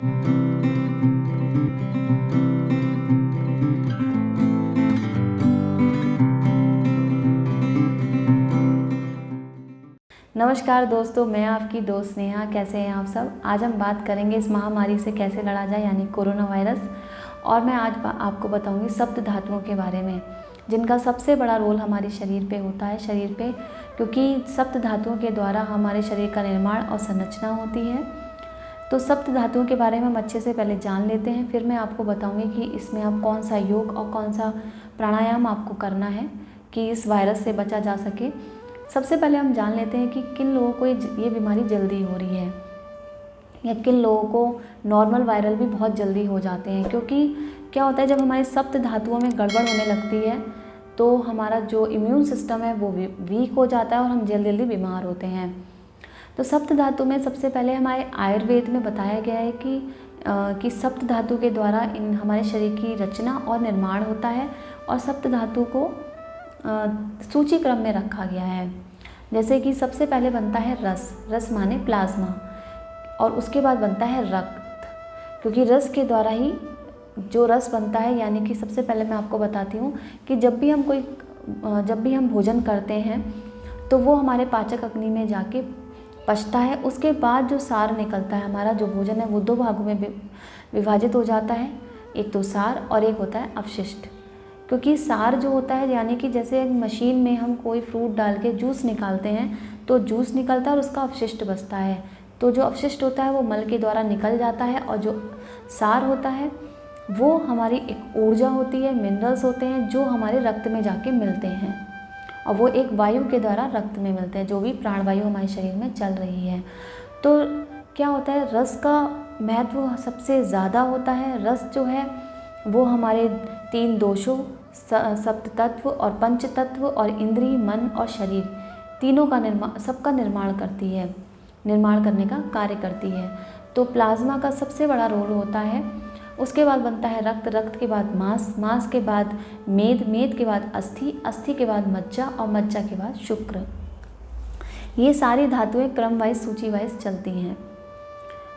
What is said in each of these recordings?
नमस्कार दोस्तों, मैं आपकी दोस्त नेहा। कैसे हैं आप सब। आज हम बात करेंगे इस महामारी से कैसे लड़ा जाए, यानी कोरोना वायरस। और मैं आज आपको बताऊंगी सप्त धातुओं के बारे में, जिनका सबसे बड़ा रोल हमारे शरीर पे होता है, क्योंकि सप्त धातुओं के द्वारा हमारे शरीर का निर्माण और संरचना होती है। तो सप्त धातुओं के बारे में हम अच्छे से पहले जान लेते हैं, फिर मैं आपको बताऊंगी कि इसमें आप कौन सा योग और कौन सा प्राणायाम आपको करना है कि इस वायरस से बचा जा सके। सबसे पहले हम जान लेते हैं कि किन लोगों को ये बीमारी जल्दी हो रही है, या किन लोगों को नॉर्मल वायरल भी बहुत जल्दी हो जाते हैं। क्योंकि क्या होता है, जब हमारे सप्त धातुओं में गड़बड़ होने लगती है तो हमारा जो इम्यून सिस्टम है वो वीक हो जाता है और हम जल्दी जल्दी बीमार होते हैं। तो सप्त धातु में सबसे पहले हमारे आयुर्वेद में बताया गया है कि सप्त धातु के द्वारा हमारे शरीर की रचना और निर्माण होता है, और सप्त धातु को सूची क्रम में रखा गया है। जैसे कि सबसे पहले बनता है रस माने प्लाज्मा, और उसके बाद बनता है रक्त, क्योंकि रस के द्वारा ही जो रस बनता है। यानी कि सबसे पहले मैं आपको बताती हूँ कि जब भी हम भोजन करते हैं तो वो हमारे पाचक अग्नि में जाके पचता है। उसके बाद जो सार निकलता है, हमारा जो भोजन है वो दो भागों में विभाजित हो जाता है, एक तो सार और एक होता है अवशिष्ट। क्योंकि सार जो होता है, यानी कि जैसे मशीन में हम कोई फ्रूट डाल के जूस निकालते हैं तो जूस निकलता है और उसका अवशिष्ट बचता है। तो जो अवशिष्ट होता है वो मल के द्वारा निकल जाता है, और जो सार होता है वो हमारी एक ऊर्जा होती है, मिनरल्स होते हैं जो हमारे रक्त में जाके मिलते हैं, और वो एक वायु के द्वारा रक्त में मिलते हैं, जो भी प्राणवायु हमारे शरीर में चल रही है। तो क्या होता है, रस का महत्व सबसे ज़्यादा होता है। रस जो है वो हमारे 3 दोषों, सप्त तत्व और पंच तत्व और इंद्रिय, मन और शरीर, तीनों का सबका निर्माण करने का कार्य करती है। तो प्लाज्मा का सबसे बड़ा रोल होता है। उसके बाद बनता है रक्त के बाद मांस के बाद मेद के बाद अस्थि के बाद मज्जा, और मज्जा के बाद शुक्र। ये सारी धातुएं क्रम वाइज सूची वाइज चलती हैं।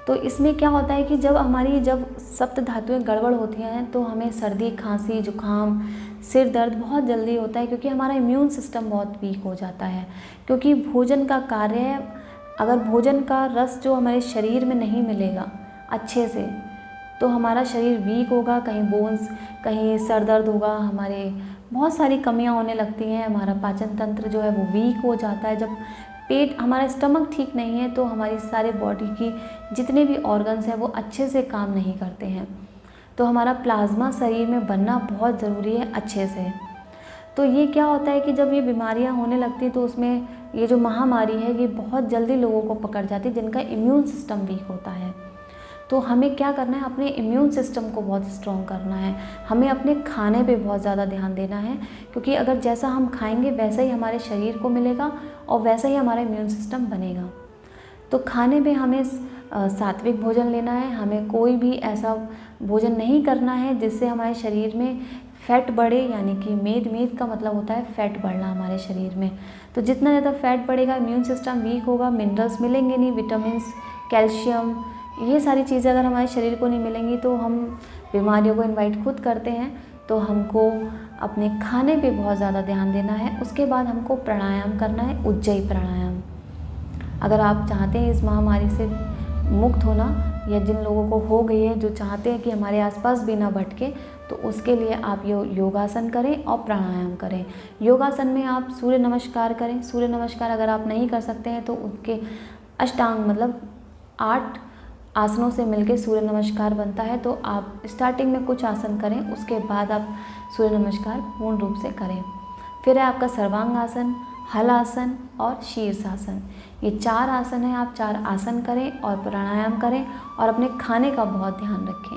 तो इसमें क्या होता है कि जब सप्त धातुएं गड़बड़ होती हैं तो हमें सर्दी, खांसी, जुकाम, सिर दर्द बहुत जल्दी होता है, क्योंकि हमारा इम्यून सिस्टम बहुत वीक हो जाता है। क्योंकि भोजन का कार्य है, अगर भोजन का रस जो हमारे शरीर में नहीं मिलेगा अच्छे से तो हमारा शरीर वीक होगा, कहीं बोन्स, कहीं सर दर्द होगा, हमारे बहुत सारी कमियां होने लगती हैं। हमारा पाचन तंत्र जो है वो वीक हो जाता है। जब हमारा स्टमक ठीक नहीं है तो हमारी सारे बॉडी की जितने भी ऑर्गन्स हैं वो अच्छे से काम नहीं करते हैं। तो हमारा प्लाज्मा शरीर में बनना बहुत ज़रूरी है अच्छे से। तो ये क्या होता है कि जब ये बीमारियां होने लगती हैं तो उसमें ये जो महामारी है ये बहुत जल्दी लोगों को पकड़ जाती है, जिनका इम्यून सिस्टम वीक होता है। तो हमें क्या करना है, अपने इम्यून सिस्टम को बहुत स्ट्रॉन्ग करना है। हमें अपने खाने पे बहुत ज़्यादा ध्यान देना है, क्योंकि अगर जैसा हम खाएंगे वैसा ही हमारे शरीर को मिलेगा और वैसा ही हमारा इम्यून सिस्टम बनेगा। तो खाने पे हमें सात्विक भोजन लेना है। हमें कोई भी ऐसा भोजन नहीं करना है जिससे हमारे शरीर में फैट बढ़े, यानी कि मेद का मतलब होता है फैट बढ़ना हमारे शरीर में। तो जितना ज़्यादा फैट बढ़ेगा इम्यून सिस्टम वीक होगा, मिनरल्स मिलेंगे नहीं, विटामिन, कैल्शियम, ये सारी चीज़ें अगर हमारे शरीर को नहीं मिलेंगी तो हम बीमारियों को इनवाइट खुद करते हैं। तो हमको अपने खाने पे बहुत ज़्यादा ध्यान देना है। उसके बाद हमको प्राणायाम करना है, उज्जयी प्राणायाम। अगर आप चाहते हैं इस महामारी से मुक्त होना, या जिन लोगों को हो गई है, जो चाहते हैं कि हमारे आसपास भी ना भटके, तो उसके लिए आप योगासन करें और प्राणायाम करें। योगासन में आप सूर्य नमस्कार करें। सूर्य नमस्कार अगर आप नहीं कर सकते हैं तो उनके अष्टांग मतलब 8 आसनों से मिलके सूर्य नमस्कार बनता है। तो आप स्टार्टिंग में कुछ आसन करें, उसके बाद आप सूर्य नमस्कार पूर्ण रूप से करें। फिर है आपका सर्वांग आसन, हल आसन और शीर्षासन। ये 4 आसन हैं। आप 4 आसन करें और प्राणायाम करें, और अपने खाने का बहुत ध्यान रखें,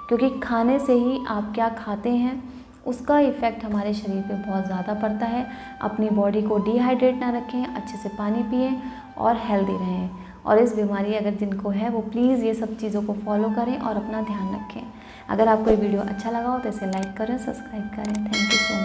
क्योंकि खाने से ही आप क्या खाते हैं उसका इफ़ेक्ट हमारे शरीर पे बहुत ज़्यादा पड़ता है। अपनी बॉडी को डिहाइड्रेट ना रखें, अच्छे से पानी पिएं और हेल्दी रहें। और इस बीमारी अगर जिनको है वो प्लीज़ ये सब चीज़ों को फॉलो करें और अपना ध्यान रखें। अगर आपको ये वीडियो अच्छा लगा हो तो इसे लाइक करें, सब्सक्राइब करें। Thank you so much.